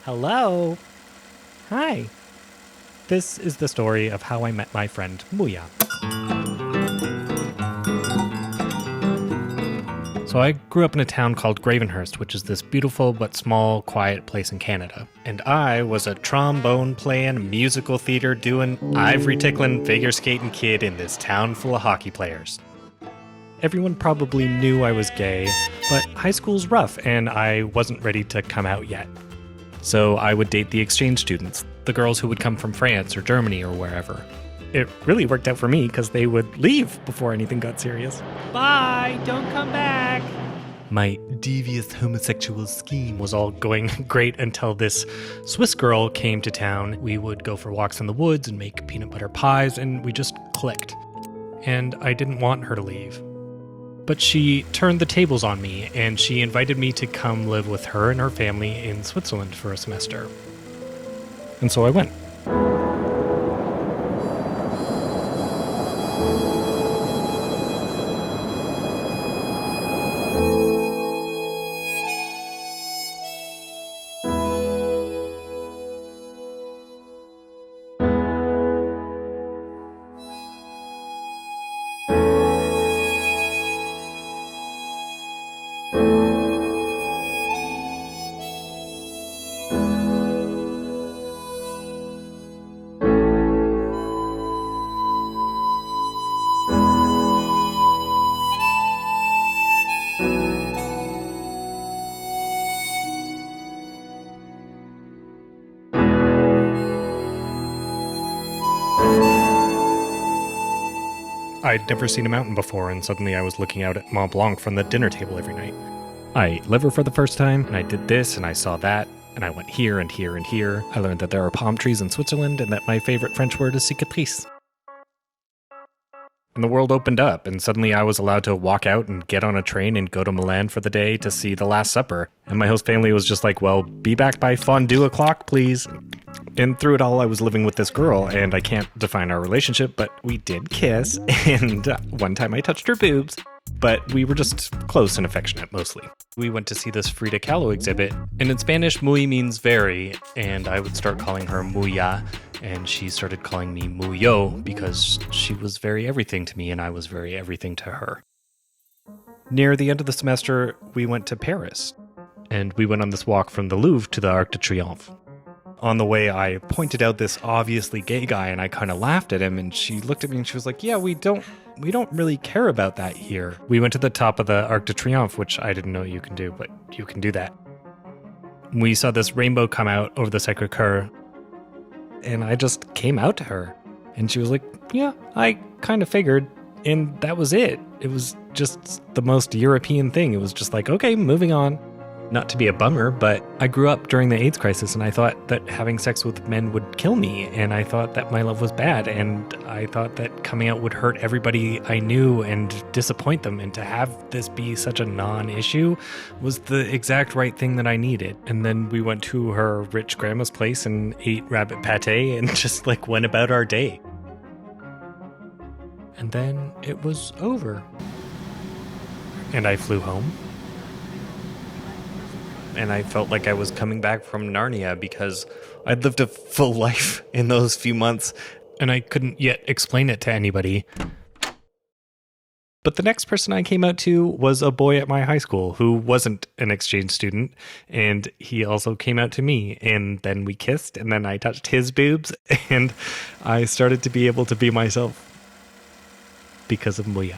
Hello? Hi. This is the story of how I met my friend Muya. So I grew up in a town called Gravenhurst, which is this beautiful but small, quiet place in Canada. And I was a trombone-playing, musical theater doing, ivory-tickling, figure-skating kid in this town full of hockey players. Everyone probably knew I was gay, but high school's rough and I wasn't ready to come out yet. So I would date the exchange students, the girls who would come from France or Germany or wherever. It really worked out for me because they would leave before anything got serious. Bye, don't come back. My devious homosexual scheme was all going great until this Swiss girl came to town. We would go for walks in the woods and make peanut butter pies, and we just clicked. And I didn't want her to leave. But she turned the tables on me, and she invited me to come live with her and her family in Switzerland for a semester. And so I went. I'd never seen a mountain before, and suddenly I was looking out at Mont Blanc from the dinner table every night. I ate liver for the first time, and I did this, and I saw that, and I went here and here and here. I learned that there are palm trees in Switzerland, and that my favorite French word is cicatrice. And the world opened up, and suddenly I was allowed to walk out and get on a train and go to Milan for the day to see The Last Supper. And my host family was just like, well, be back by fondue o'clock, please. And through it all, I was living with this girl, and I can't define our relationship, but we did kiss, and one time I touched her boobs. But we were just close and affectionate, mostly. We went to see this Frida Kahlo exhibit, and in Spanish, muy means very, and I would start calling her Muya, and she started calling me Muyo, because she was very everything to me, and I was very everything to her. Near the end of the semester, we went to Paris, and we went on this walk from the Louvre to the Arc de Triomphe. On the way, I pointed out this obviously gay guy, and I kind of laughed at him, and she looked at me and she was like, yeah, we don't really care about that here. We went to the top of the Arc de Triomphe, which I didn't know you can do, but you can do that. We saw this rainbow come out over the Sacré-Cœur, and I just came out to her. And she was like, yeah, I kind of figured. And that was it. It was just the most European thing. It was just like, okay, moving on. Not to be a bummer, but I grew up during the AIDS crisis, and I thought that having sex with men would kill me, and I thought that my love was bad, and I thought that coming out would hurt everybody I knew and disappoint them, and to have this be such a non-issue was the exact right thing that I needed. And then we went to her rich grandma's place and ate rabbit pate and just went about our day. And then it was over. And I flew home. And I felt like I was coming back from Narnia because I'd lived a full life in those few months, and I couldn't yet explain it to anybody. But the next person I came out to was a boy at my high school who wasn't an exchange student, and he also came out to me, and then we kissed, and then I touched his boobs, and I started to be able to be myself because of Muya.